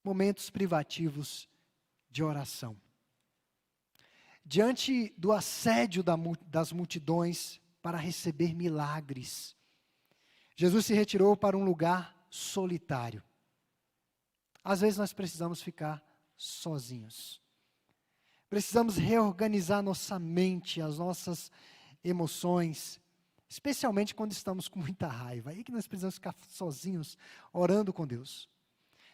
momentos privativos de oração. Diante do assédio das multidões para receber milagres, Jesus se retirou para um lugar solitário. Às vezes nós precisamos ficar sozinhos. Precisamos reorganizar nossa mente, as nossas emoções, especialmente quando estamos com muita raiva. Aí que nós precisamos ficar sozinhos, orando com Deus.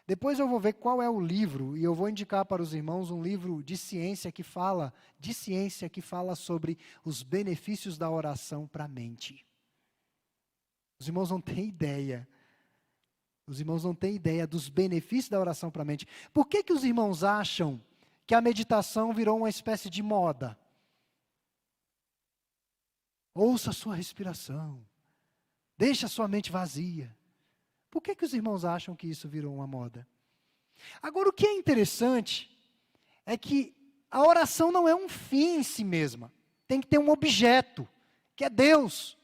Depois eu vou ver qual é o livro, e eu vou indicar para os irmãos um livro de ciência que fala sobre os benefícios da oração para a mente. Os irmãos não têm ideia. Os irmãos não têm ideia dos benefícios da oração para a mente. Por que os irmãos acham que a meditação virou uma espécie de moda? Ouça a sua respiração. Deixa a sua mente vazia. Por que os irmãos acham que isso virou uma moda? Agora, o que é interessante é que a oração não é um fim em si mesma. Tem que ter um objeto, que é Deus.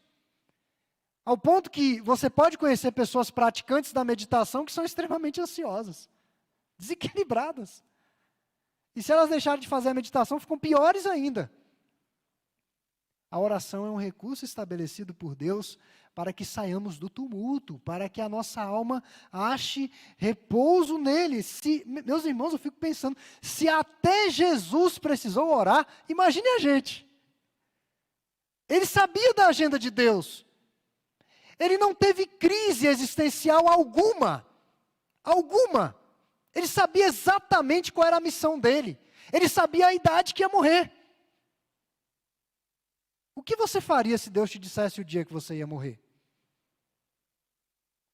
Ao ponto que você pode conhecer pessoas praticantes da meditação que são extremamente ansiosas, desequilibradas. E se elas deixarem de fazer a meditação, ficam piores ainda. A oração é um recurso estabelecido por Deus para que saiamos do tumulto, para que a nossa alma ache repouso nele. Meus irmãos, eu fico pensando, se até Jesus precisou orar, imagine a gente. Ele sabia da agenda de Deus. Ele não teve crise existencial alguma. Alguma. Ele sabia exatamente qual era a missão dele. Ele sabia a idade que ia morrer. O que você faria se Deus te dissesse o dia que você ia morrer?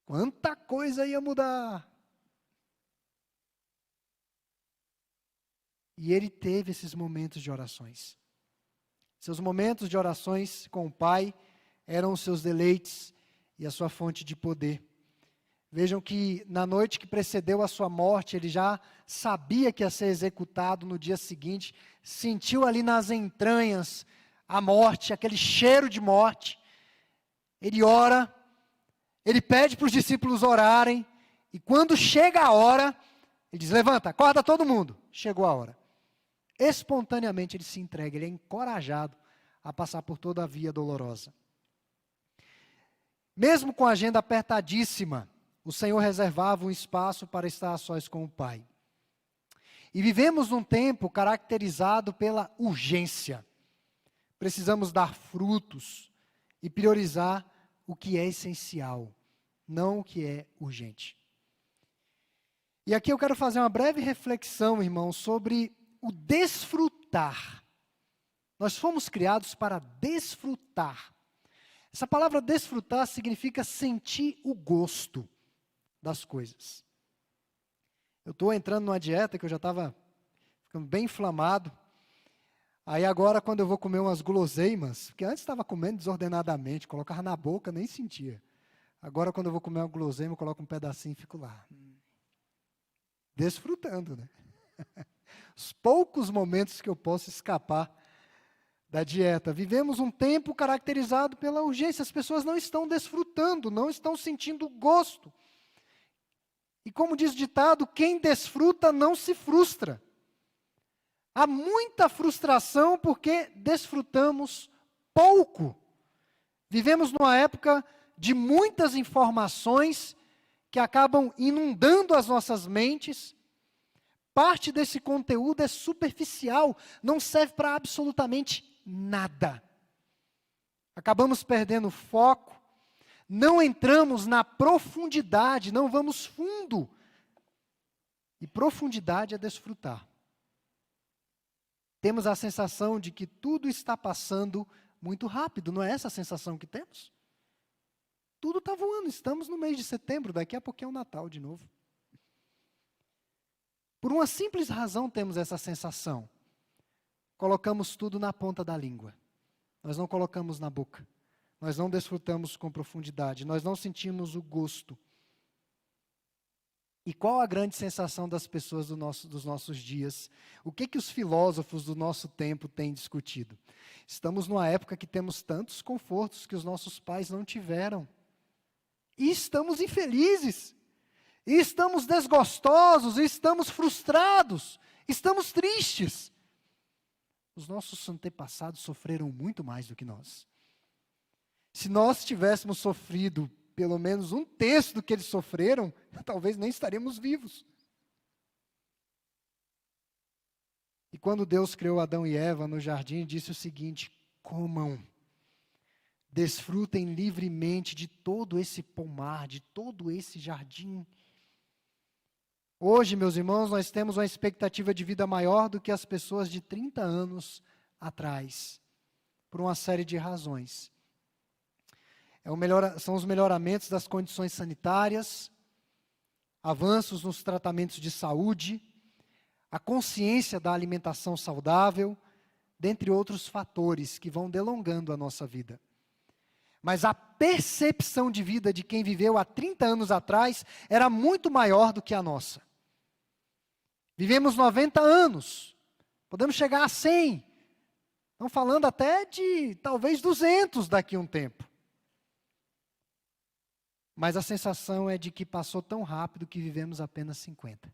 Quanta coisa ia mudar. E ele teve esses momentos de orações. Seus momentos de orações com o Pai eram os seus deleites e a sua fonte de poder. Vejam que na noite que precedeu a sua morte, ele já sabia que ia ser executado no dia seguinte, sentiu ali nas entranhas a morte, aquele cheiro de morte. Ele ora, ele pede para os discípulos orarem, e quando chega a hora, ele diz: levanta, acorda todo mundo. Chegou a hora. Espontaneamente ele se entrega, ele é encorajado a passar por toda a via dolorosa. Mesmo com a agenda apertadíssima, o Senhor reservava um espaço para estar a sós com o Pai. E vivemos num tempo caracterizado pela urgência. Precisamos dar frutos e priorizar o que é essencial, não o que é urgente. E aqui eu quero fazer uma breve reflexão, irmãos, sobre o desfrutar. Nós fomos criados para desfrutar. Essa palavra desfrutar significa sentir o gosto das coisas. Eu estou entrando numa dieta que eu já estava ficando bem inflamado. Aí agora, quando eu vou comer umas guloseimas, porque antes estava comendo desordenadamente, colocava na boca, nem sentia. Agora, quando eu vou comer uma guloseima, eu coloco um pedacinho e fico lá. Desfrutando, né? Os poucos momentos que eu posso escapar da dieta. Vivemos um tempo caracterizado pela urgência. As pessoas não estão desfrutando, não estão sentindo gosto. E como diz o ditado, quem desfruta não se frustra. Há muita frustração porque desfrutamos pouco. Vivemos numa época de muitas informações que acabam inundando as nossas mentes. Parte desse conteúdo é superficial, não serve para absolutamente nada. Acabamos perdendo o foco, não entramos na profundidade, não vamos fundo. E profundidade é desfrutar. Temos a sensação de que tudo está passando muito rápido, não é essa a sensação que temos? Tudo está voando, estamos no mês de setembro, daqui a pouquinho é o Natal de novo. Por uma simples razão temos essa sensação. Colocamos tudo na ponta da língua. Nós não colocamos na boca. Nós não desfrutamos com profundidade. Nós não sentimos o gosto. E qual a grande sensação das pessoas dos nossos dias? O que os filósofos do nosso tempo têm discutido? Estamos numa época que temos tantos confortos que os nossos pais não tiveram. E estamos infelizes. E estamos desgostosos, e estamos frustrados, estamos tristes. Os nossos antepassados sofreram muito mais do que nós. Se nós tivéssemos sofrido pelo menos 1/3 do que eles sofreram, talvez nem estaríamos vivos. E quando Deus criou Adão e Eva no jardim, disse o seguinte: comam, desfrutem livremente de todo esse pomar, de todo esse jardim. Hoje, meus irmãos, nós temos uma expectativa de vida maior do que as pessoas de 30 anos atrás, por uma série de razões. São os melhoramentos das condições sanitárias, avanços nos tratamentos de saúde, a consciência da alimentação saudável, dentre outros fatores que vão delongando a nossa vida. Mas a percepção de vida de quem viveu há 30 anos atrás era muito maior do que a nossa. Vivemos 90 anos, podemos chegar a 100, estão falando até de talvez 200 daqui a um tempo. Mas a sensação é de que passou tão rápido que vivemos apenas 50.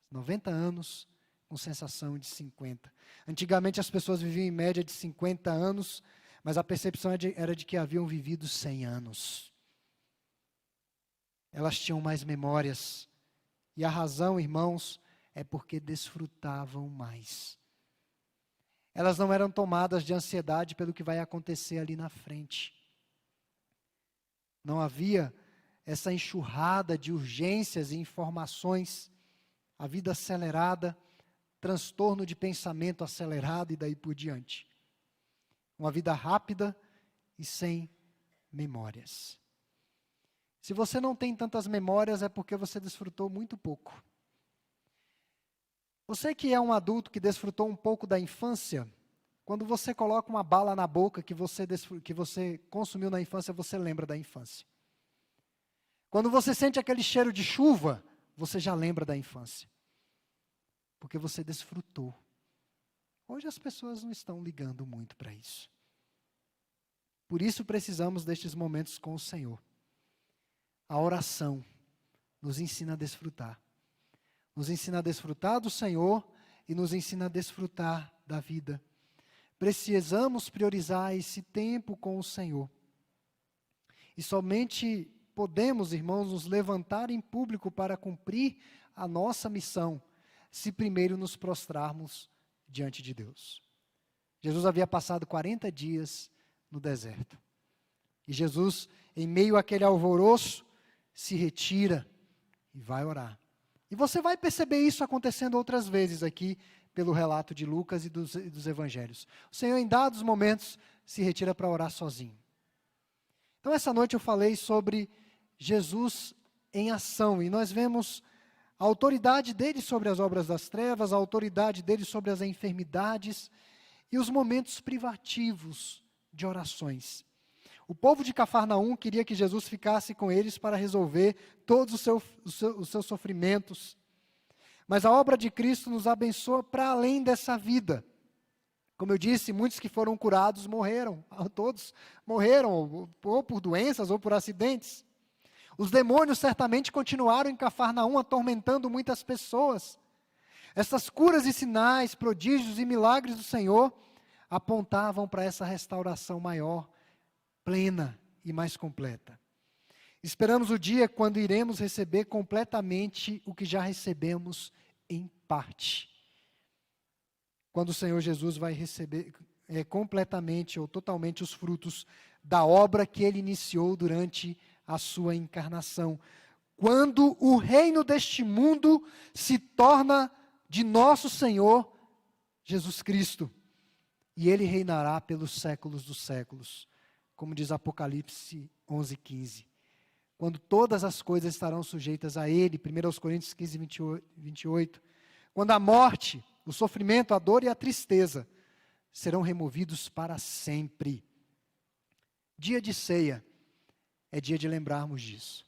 90 anos com sensação de 50. Antigamente as pessoas viviam em média de 50 anos, mas a percepção era de que haviam vivido 100 anos. Elas tinham mais memórias. E a razão, irmãos, é porque desfrutavam mais. Elas não eram tomadas de ansiedade pelo que vai acontecer ali na frente. Não havia essa enxurrada de urgências e informações, a vida acelerada, transtorno de pensamento acelerado e daí por diante. Uma vida rápida e sem memórias. Se você não tem tantas memórias, é porque você desfrutou muito pouco. Você que é um adulto que desfrutou um pouco da infância, quando você coloca uma bala na boca que você consumiu na infância, você lembra da infância. Quando você sente aquele cheiro de chuva, você já lembra da infância. Porque você desfrutou. Hoje as pessoas não estão ligando muito para isso. Por isso precisamos destes momentos com o Senhor. A oração nos ensina a desfrutar. Nos ensina a desfrutar do Senhor e nos ensina a desfrutar da vida. Precisamos priorizar esse tempo com o Senhor. E somente podemos, irmãos, nos levantar em público para cumprir a nossa missão, se primeiro nos prostrarmos diante de Deus. Jesus havia passado 40 dias no deserto. E Jesus, em meio àquele alvoroço, se retira e vai orar. E você vai perceber isso acontecendo outras vezes aqui, pelo relato de Lucas e dos evangelhos. O Senhor, em dados momentos, se retira para orar sozinho. Então, essa noite eu falei sobre Jesus em ação, e nós vemos a autoridade dele sobre as obras das trevas, a autoridade dele sobre as enfermidades e os momentos privativos de orações. O povo de Cafarnaum queria que Jesus ficasse com eles para resolver todos os seus sofrimentos. Mas a obra de Cristo nos abençoa para além dessa vida. Como eu disse, muitos que foram curados morreram. Todos morreram, ou por doenças ou por acidentes. Os demônios certamente continuaram em Cafarnaum atormentando muitas pessoas. Essas curas e sinais, prodígios e milagres do Senhor apontavam para essa restauração maior, plena e mais completa. Esperamos o dia quando iremos receber completamente o que já recebemos em parte. Quando o Senhor Jesus vai receber completamente ou totalmente os frutos da obra que Ele iniciou durante a sua encarnação. Quando o reino deste mundo se torna de nosso Senhor Jesus Cristo. E Ele reinará pelos séculos dos séculos. Como diz Apocalipse 11:15. Quando todas as coisas estarão sujeitas a Ele, 1 Coríntios 15, 28. Quando a morte, o sofrimento, a dor e a tristeza serão removidos para sempre. Dia de ceia é dia de lembrarmos disso.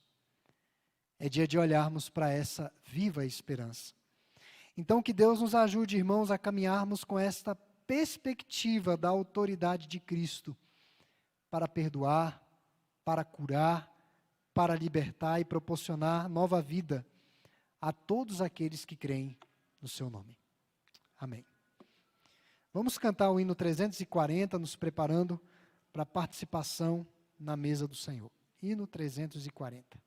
É dia de olharmos para essa viva esperança. Então que Deus nos ajude, irmãos, a caminharmos com esta perspectiva da autoridade de Cristo para perdoar, para curar, para libertar e proporcionar nova vida a todos aqueles que creem no seu nome. Amém. Vamos cantar o hino 340, nos preparando para a participação na mesa do Senhor. Hino 340.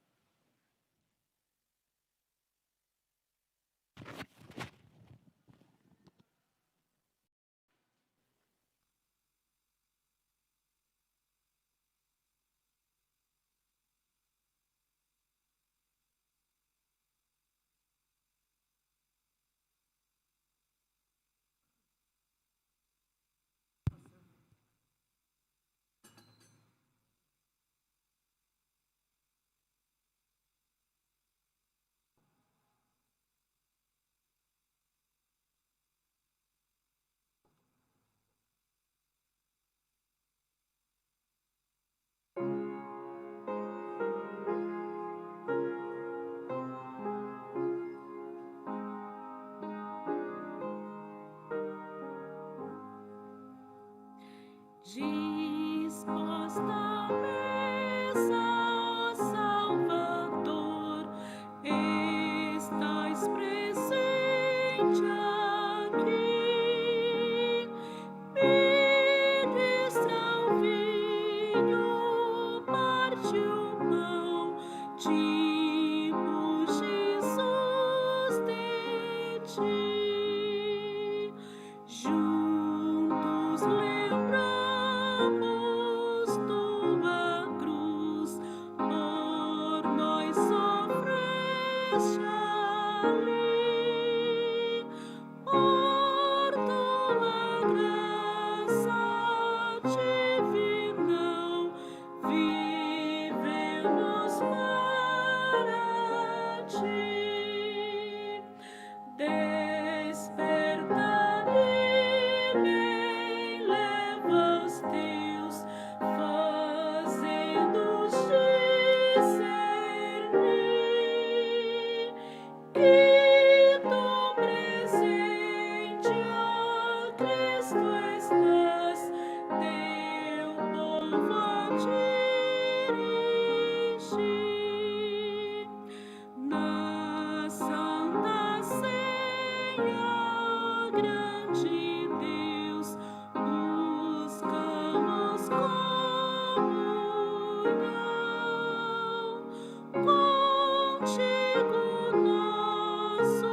contigo, nosso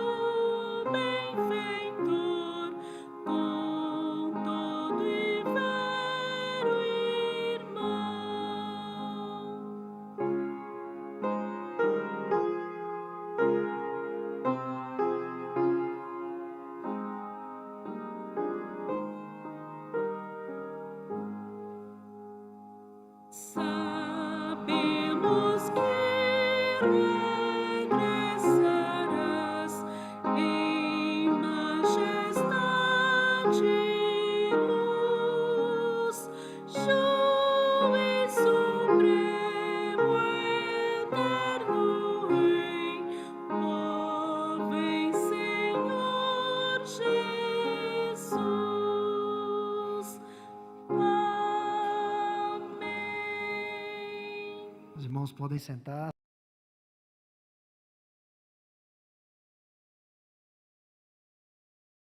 benfeitor, com todo e vero irmão. Sabemos que regressarás em majestade e luz, juiz supremo, eterno Rei, ó vem Senhor Jesus. Amém. Os irmãos podem sentar.